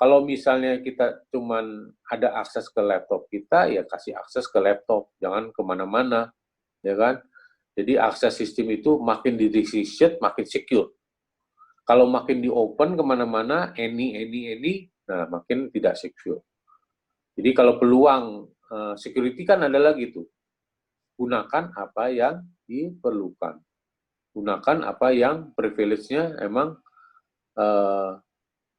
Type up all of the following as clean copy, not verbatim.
Kalau misalnya kita cuman ada akses ke laptop kita, ya kasih akses ke laptop, jangan kemana-mana, ya kan? Jadi akses sistem itu makin di restrict, makin secure. Kalau makin di open kemana-mana, any, nah makin tidak secure. Jadi kalau peluang security kan ada lagi tuh, gunakan apa yang diperlukan. Gunakan apa yang privilege-nya emang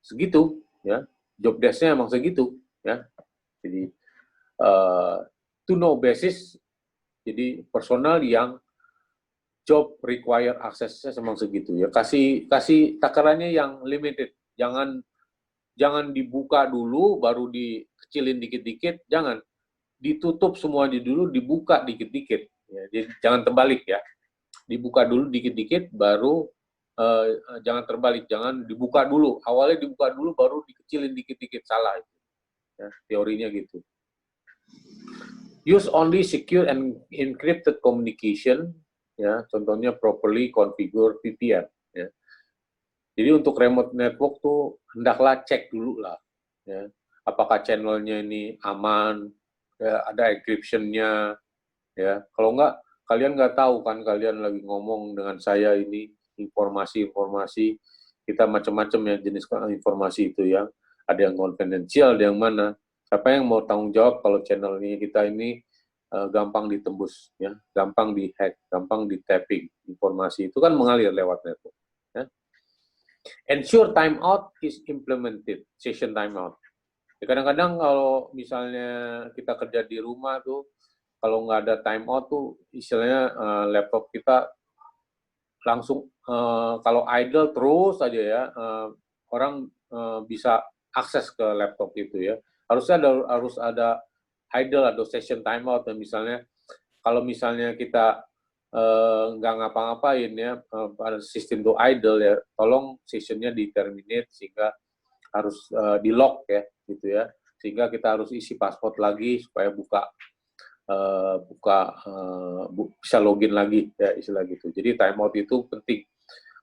segitu, ya. Job desk-nya emang segitu, ya. Jadi to know basis, jadi personal yang job require aksesnya memang segitu, ya. Kasih takarannya yang limited, jangan dibuka dulu baru dikecilin dikit-dikit, jangan ditutup semuanya dulu, dibuka dikit-dikit, ya. Jadi jangan terbalik, ya. Dibuka dulu dikit-dikit baru jangan terbalik, jangan dibuka dulu, awalnya dibuka dulu baru dikecilin dikit-dikit, salah itu, ya, teorinya gitu. Use only secure and encrypted communication, ya, contohnya properly configure VPN, ya. Jadi untuk remote network tuh hendaklah cek dulu lah, ya, apakah channelnya ini aman, ya, ada encryption-nya, ya. Kalau enggak, kalian nggak tahu kan, kalian lagi ngomong dengan saya ini informasi, kita macam-macam ya jenis informasi itu, ya. Ada yang konfidensial, ada yang mana. Siapa yang mau tanggung jawab kalau channelnya kita ini gampang ditembus, ya, gampang dihack, gampang di-tapping. Informasi itu kan mengalir lewat network, ya. Ensure timeout is implemented, session timeout. Ya, kadang-kadang kalau misalnya kita kerja di rumah tuh, kalau nggak ada timeout tuh, istilahnya laptop kita langsung kalau idle terus aja, ya, orang bisa akses ke laptop itu, ya. Harus ada idle atau session timeout, dan misalnya kalau misalnya kita nggak ngapa-ngapain, ya, pada sistem itu idle, ya, tolong sessionnya di-terminate sehingga harus di-lock, ya, gitu, ya, sehingga kita harus isi password lagi supaya bisa login lagi, ya, istilah gitu. Jadi timeout itu penting.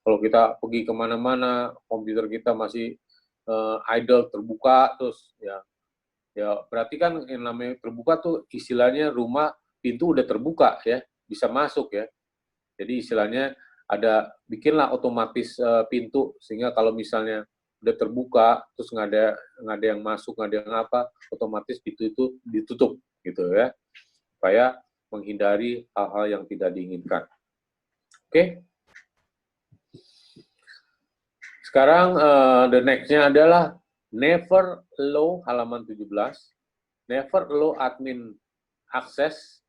Kalau kita pergi kemana-mana, komputer kita masih idle, terbuka terus, ya berarti kan yang namanya terbuka tuh istilahnya rumah pintu udah terbuka, ya, bisa masuk, ya. Jadi istilahnya bikinlah otomatis pintu, sehingga kalau misalnya udah terbuka terus nggak ada yang masuk, nggak ada yang apa, otomatis pintu itu ditutup gitu, ya, supaya menghindari hal-hal yang tidak diinginkan. Oke. Sekarang the next-nya adalah never allow, halaman 17. Never allow admin access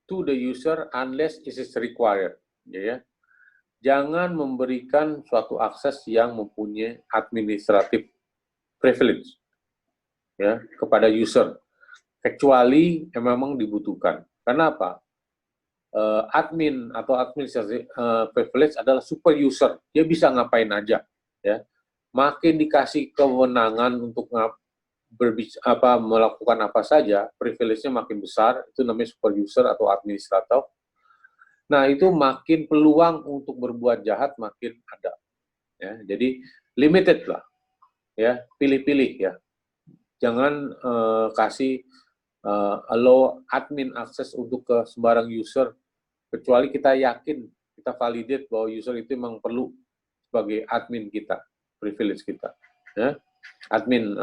to the user unless it is required, ya. Jangan memberikan suatu akses yang mempunyai administratif privilege, ya, kepada user, kecuali memang dibutuhkan. Kenapa? Admin atau administratif privilege adalah super user, dia bisa ngapain aja, ya. Makin dikasih kewenangan untuk melakukan apa saja, privilege-nya makin besar, itu namanya super user atau administrator. Nah, itu makin peluang untuk berbuat jahat makin ada, ya. Jadi limited lah, ya, pilih-pilih, ya. Jangan kasih allow admin akses untuk ke sembarang user, kecuali kita yakin, kita validate bahwa user itu memang perlu sebagai admin kita, privilege kita, ya. Admin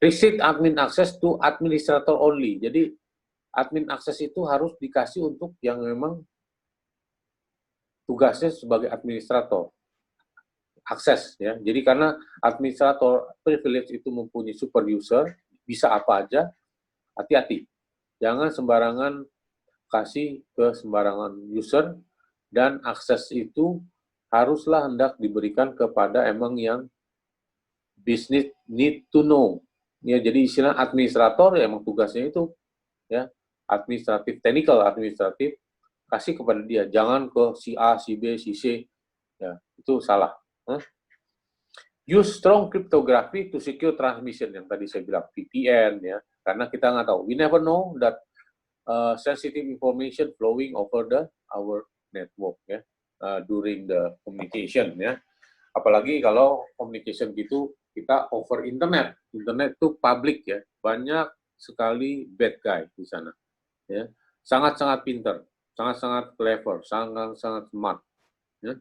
restrict admin access to administrator only. Jadi admin akses itu harus dikasih untuk yang memang tugasnya sebagai administrator akses, ya. Jadi karena administrator privilege itu mempunyai super user, bisa apa aja, hati-hati. Jangan sembarangan kasih ke sembarangan user, dan akses itu haruslah hendak diberikan kepada emang yang business need to know. Ya, jadi istilah administrator ya emang tugasnya itu, ya, administratif, technical administratif, kasih kepada dia, jangan ke si A, si B, si C, ya, itu salah. Use strong cryptography to secure transmission, yang tadi saya bilang VPN, ya, karena kita nggak tahu, we never know that sensitive information flowing over our network, ya, during the communication, ya. Apalagi kalau communication gitu kita over internet. Internet itu public ya, banyak sekali bad guy di sana. Ya, sangat-sangat pinter, sangat-sangat clever, sangat-sangat smart. Ya.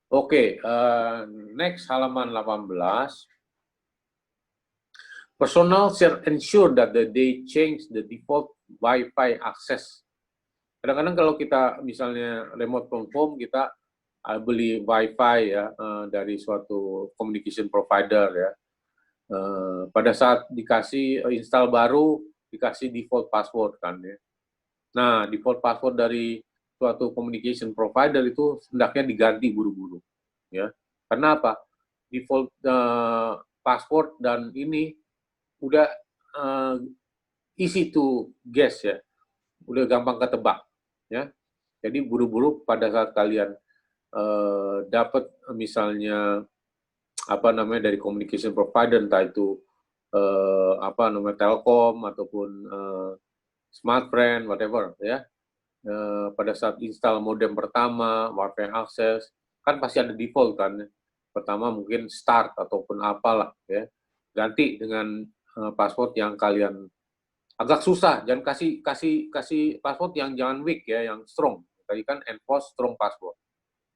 Oke, next halaman 18. Personnel shall ensure that they change the default Wi-Fi access. Kadang-kadang kalau kita misalnya remote from home, kita beli Wi-Fi ya dari suatu communication provider ya. Pada saat dikasih install baru, dikasih default password kan ya. Nah, default password dari suatu communication provider itu hendaknya diganti buru-buru ya. Karena apa? Default password dan ini udah easy to guess ya. Udah gampang ketebak ya. Jadi buru-buru pada saat kalian dapat misalnya apa namanya dari communication provider, entah itu apa namanya Telkom ataupun Smartfren, whatever ya. Pada saat install modem pertama, Wi-Fi access, kan pasti ada default kan. Pertama mungkin start ataupun apalah ya. Ganti dengan password yang kalian agak susah, jangan kasih password yang jangan weak ya, yang strong. Tadi kan enforce strong password.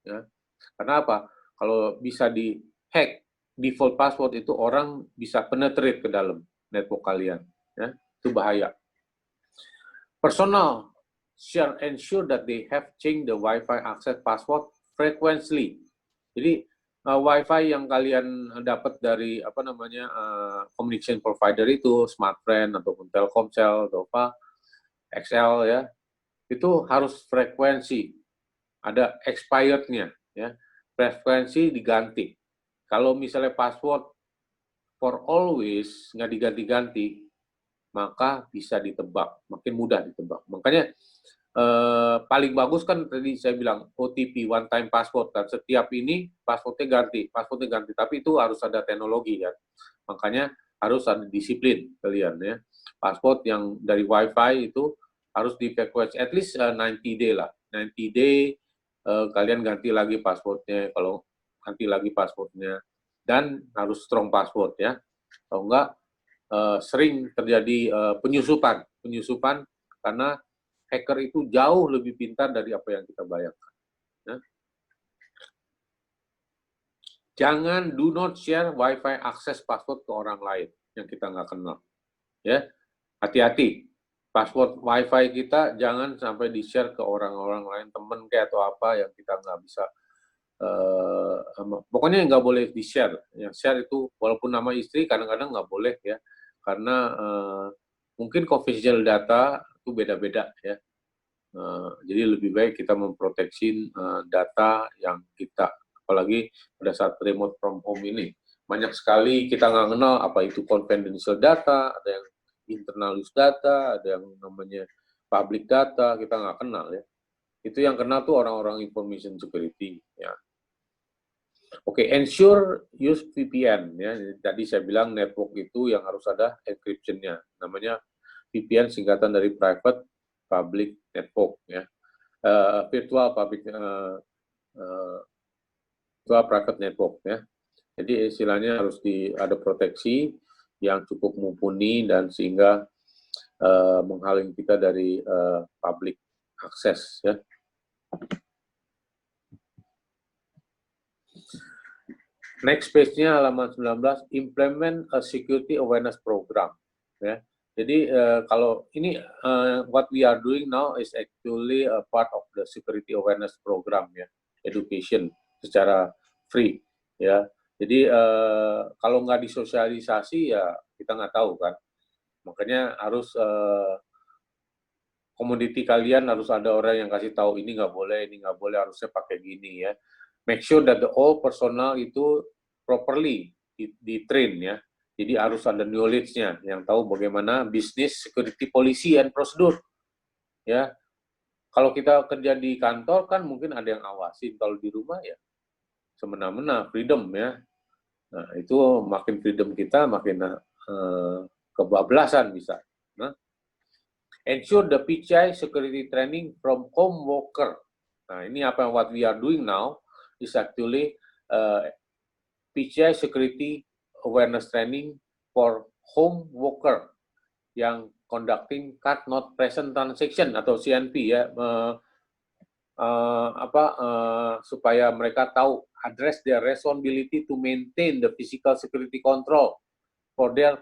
Ya. Karena apa? Kalau bisa di-hack default password itu orang bisa penetrate ke dalam network kalian. Ya. Itu bahaya. Personnel shall ensure that they have changed the Wi-Fi access password frequently. Jadi Wi-Fi yang kalian dapat dari apa namanya communication provider itu, Smartfren ataupun Telkomsel atau apa, XL ya, itu harus frekuensi, ada expired-nya ya, frekuensi diganti. Kalau misalnya password for always nggak diganti-ganti, maka bisa ditebak, makin mudah ditebak. Makanya paling bagus kan tadi saya bilang OTP, one time password kan, setiap ini passwordnya ganti, tapi itu harus ada teknologi kan. Makanya harus ada disiplin kalian ya. Password yang dari Wi-Fi itu harus di frekuensi at least 90 day lah. 90 day kalian ganti lagi passwordnya, kalau ganti lagi passwordnya, dan harus strong password ya. Kalau enggak sering terjadi penyusupan karena hacker itu jauh lebih pintar dari apa yang kita bayangkan. Ya. Jangan do not share Wi-Fi access password ke orang lain yang kita nggak kenal. Ya, hati-hati. Password Wi-Fi kita jangan sampai di-share ke orang-orang lain, temen kayak atau apa yang kita nggak bisa. Pokoknya nggak boleh di-share. Yang share itu walaupun nama istri kadang-kadang nggak boleh ya, karena mungkin confidential data itu beda-beda ya. Jadi lebih baik kita memproteksi data yang kita, apalagi pada saat remote from home ini. Banyak sekali kita nggak kenal apa itu confidential data, ada yang internal use data, ada yang namanya public data, kita nggak kenal ya. Itu yang kenal tuh orang-orang information security ya. Oke, ensure use VPN ya. Tadi saya bilang network itu yang harus ada encryption-nya. Namanya VPN singkatan dari private public network ya. Virtual private network ya. Jadi istilahnya harus ada proteksi yang cukup mumpuni dan sehingga menghalangi kita dari public access ya. Next page-nya halaman 19, implement a security awareness program. Ya. Jadi kalau ini what we are doing now is actually a part of the security awareness program ya, education secara free ya. Jadi kalau nggak disosialisasi ya kita nggak tahu kan. Makanya harus community kalian harus ada orang yang kasih tahu ini nggak boleh, harusnya pakai gini ya. Make sure that the all personal itu properly di-train ya. Jadi harus ada knowledge-nya yang tahu bagaimana bisnis, security, policy, and prosedur. Ya, kalau kita kerja di kantor kan mungkin ada yang awasin. Kalau di rumah ya semena-mena, freedom ya. Nah itu makin freedom kita makin kebablasan bisa. Nah, ensure the PCI security training from home worker. Nah ini apa what we are doing now is actually PCI Security Awareness Training for Home Worker yang conducting card not present transaction atau CNP ya, supaya mereka tahu address their responsibility to maintain the physical security control for their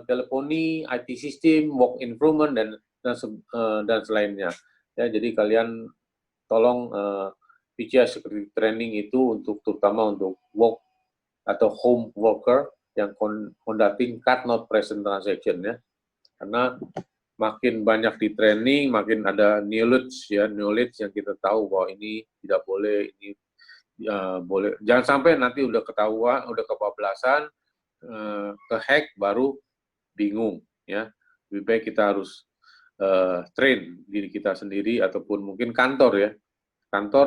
telephony, IT system, work environment dan selainnya. Ya, jadi kalian tolong PCI security training itu terutama untuk work atau home worker yang conducting card not present transaction ya. Karena makin banyak di training, makin ada knowledge yang kita tahu bahwa ini tidak boleh, ini boleh. Jangan sampai nanti udah ketahuan, udah kebablasan, kehack baru bingung ya. Lebih baik kita harus train diri kita sendiri ataupun mungkin kantor ya. Kantor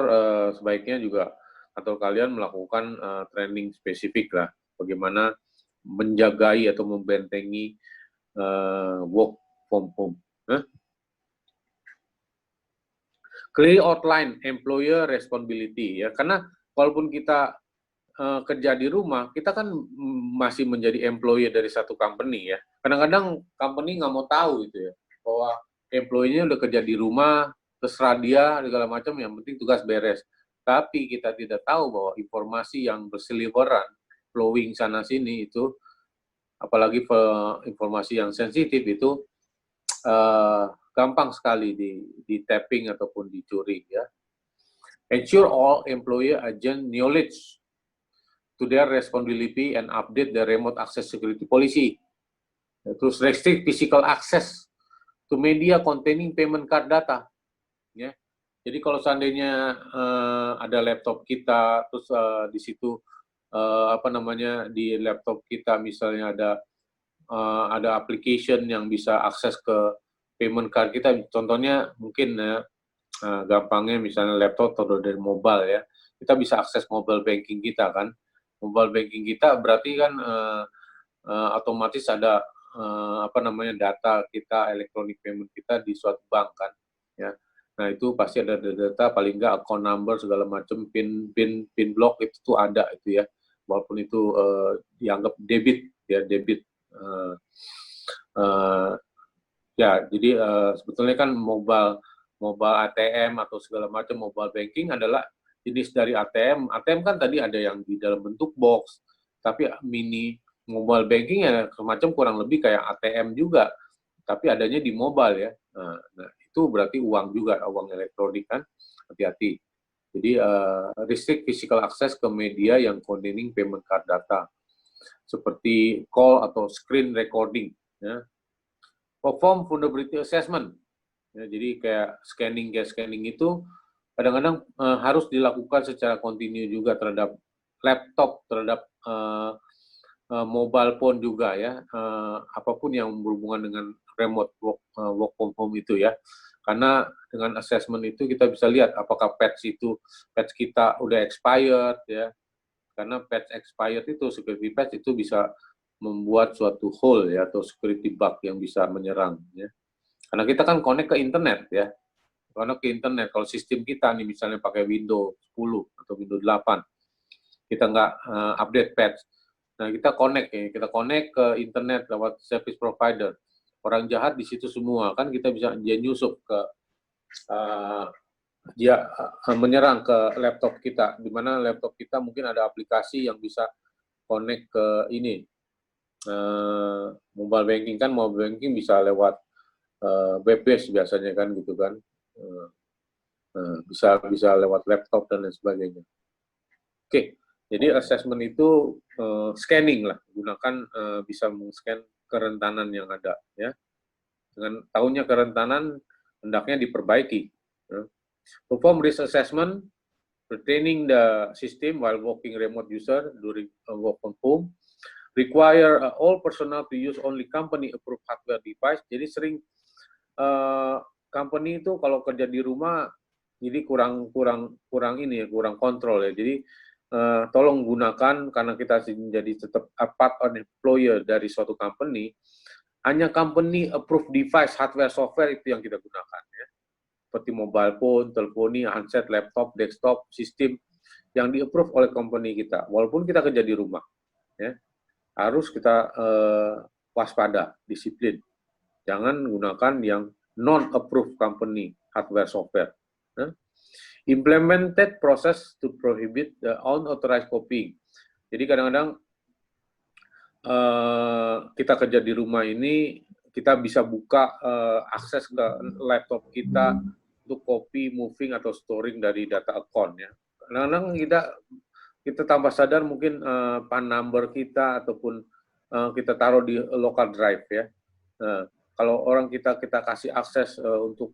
sebaiknya juga kantor kalian melakukan training spesifik lah, bagaimana menjagai atau membentengi work from home. Clear outline employer responsibility ya, karena walaupun kita kerja di rumah, kita kan masih menjadi employee dari satu company ya. Kadang-kadang company nggak mau tahu gitu ya, bahwa employee-nya udah kerja di rumah, terserah dia segala macam, yang penting tugas beres. Tapi kita tidak tahu bahwa informasi yang berseliweran, flowing sana sini itu, apalagi informasi yang sensitif itu gampang sekali di tapping ataupun dicuri ya. Ensure all employee agent knowledge to their responsibility and update the remote access security policy. Terus restrict physical access to media containing payment card data. Ya. Jadi kalau seandainya ada laptop kita, terus di situ di laptop kita misalnya ada application yang bisa akses ke payment card kita. Contohnya mungkin gampangnya misalnya laptop atau dari mobile ya, kita bisa akses mobile banking kita kan. Mobile banking kita berarti kan otomatis ada data kita, electronic payment kita di suatu bank kan ya. Nah itu pasti ada data, paling nggak account number segala macam, pin block itu tuh ada itu ya, walaupun itu dianggap debit ya, debit ya. Jadi sebetulnya kan mobile ATM atau segala macam mobile banking adalah jenis dari ATM. ATM kan tadi ada yang di dalam bentuk box, tapi mini mobile banking ya semacam kurang lebih kayak ATM juga, tapi adanya di mobile ya. Nah itu berarti uang juga, uang elektronik kan, hati-hati. Jadi restrict physical access ke media yang containing payment card data, seperti call atau screen recording. Ya. Perform vulnerability assessment. Ya, jadi kayak scanning itu kadang-kadang harus dilakukan secara kontinu juga terhadap laptop, terhadap mobile phone juga ya, apapun yang berhubungan dengan remote work from home itu ya. Karena dengan assessment itu kita bisa lihat apakah patch kita udah expired ya. Karena patch expired itu, security patch itu bisa membuat suatu hole ya atau security bug yang bisa menyerang ya. Karena kita kan connect ke internet ya. Connect ke internet, kalau sistem kita nih misalnya pakai Windows 10 atau Windows 8, kita nggak update patch. Nah, kita connect ke internet lewat service provider. Orang jahat di situ semua, kan kita bisa dia nyusup ke menyerang ke laptop kita, di mana laptop kita mungkin ada aplikasi yang bisa connect ke ini mobile banking kan, mobile banking bisa lewat web-based biasanya kan gitu kan, bisa lewat laptop dan lain sebagainya. Oke. Jadi assessment itu scanning lah, gunakan bisa meng-scan kerentanan yang ada ya. Dengan tahunya kerentanan, hendaknya diperbaiki. Ya. Perform risk assessment pertaining the system while working remote user during work from home. Require all personnel to use only company approved hardware device. Jadi sering company itu kalau kerja di rumah jadi kurang kontrol ya. Jadi tolong gunakan, karena kita menjadi tetap part of employer dari suatu company, hanya company approved device, hardware, software itu yang kita gunakan ya. Seperti mobile phone, teleponi, handset, laptop, desktop, sistem yang di-approve oleh company kita, walaupun kita kerja di rumah, ya, harus kita waspada, disiplin. Jangan gunakan yang non-approved company, hardware, software. Implemented process to prohibit the unauthorized copying. Jadi kadang-kadang kita kerja di rumah ini, kita bisa buka akses ke laptop kita untuk copy, moving, atau storing dari data account. Ya. Kadang-kadang kita tanpa sadar mungkin PAN number kita ataupun kita taruh di local drive ya. Kalau orang kita kasih akses untuk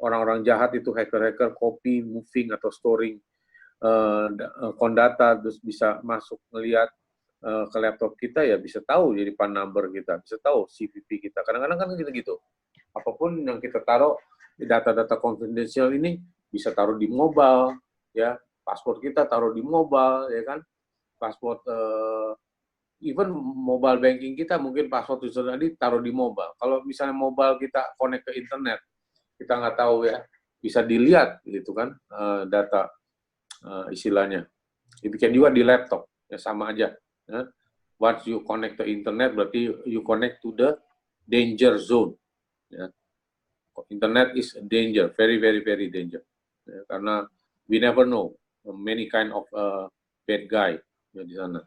orang-orang jahat itu hacker-hacker copy, moving atau storing account data, terus bisa masuk melihat ke laptop kita ya bisa tahu jadi PAN number kita, bisa tahu CVV kita. Kadang-kadang kan gitu. Apapun yang kita taruh data-data confidential ini bisa taruh di mobile ya. Paspor kita taruh di mobile, ya kan? Paspor, even mobile banking kita mungkin password user tadi taruh di mobile. Kalau misalnya mobile kita connect ke internet, kita nggak tahu ya, bisa dilihat gitu kan data istilahnya. Demikian juga di laptop, ya sama aja. Ya. Once you connect to internet, berarti you connect to the danger zone. Ya. Internet is danger, very, very, very danger. Ya, karena we never know many kind of bad guy ya, di sana.